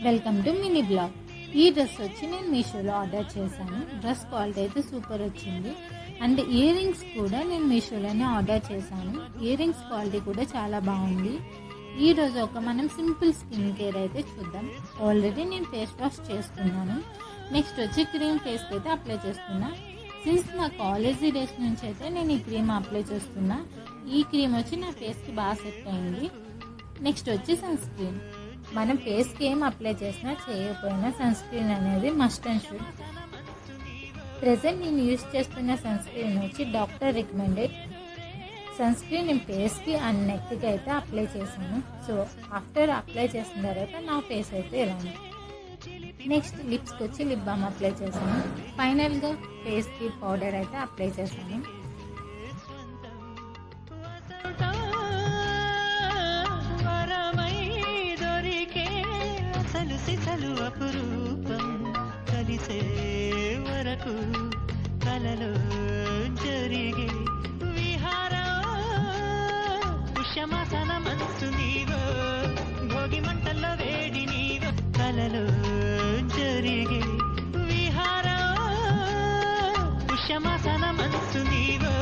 Welcome to mini blog. ఈ dress వచ్చి నేను మీషోలో ఆర్డర్ చేశాను. డ్రెస్ క్వాలిటీ అయితే సూపర్ వచ్చింది. అండ్ ఇయర్ రింగ్స్ కూడా నేను మీషోలోనే ఆర్డర్ చేశాను. ఇయర్ రింగ్స్ క్వాలిటీ కూడా చాలా బాగుంది. ఈ రోజు మనం సింపుల్ స్కిన్ కేర్ అయితే చూద్దాం. ఆల్రెడీ నేను ఫేస్ వాష్ చేసుకున్నాను. నెక్స్ట్ వచ్చి క్రీమ్ ఫేస్కి అయితే అప్లై చేస్తున్నా. సిన్స్ నా కాలేజీ డేస్ నుంచి అయితే నేను ఈ క్రీమ్ అప్లై చేస్తున్నా. ఈ క్రీమ్ వచ్చి నా ఫేస్కి బాగా సెట్ అయింది. నెక్స్ట్ వచ్చి సన్ స్క్రీన్. మనం ఫేస్కి ఏం అప్లై చేసినా చేయకపోయినా సన్ స్క్రీన్ అనేది మస్ట్ అండ్ షుడ్. ప్రెసెంట్ నేను యూజ్ చేస్తున్న సన్ స్క్రీన్ వచ్చి డాక్టర్ రికమెండెడ్ సన్ స్క్రీన్. నేను ఫేస్కి అండ్ నెక్కి అయితే అప్లై చేశాను. సో ఆఫ్టర్ అప్లై చేసిన తర్వాత నా ఫేస్ అయితే ఇలా ఉంది. నెక్స్ట్ లిప్స్కి వచ్చి లిప్ బామ్ అప్లై చేశాను. ఫైనల్గా ఫేస్కి పౌడర్ అయితే అప్లై చేశాను. అపురూపం కలిసే వరకు కలలో జరిగే విహారం పుష్యమాసన మనసు నీవో భోగి మంటల్లో వేడి నీవో కలలో జరిగే విహారం పుష్యమాస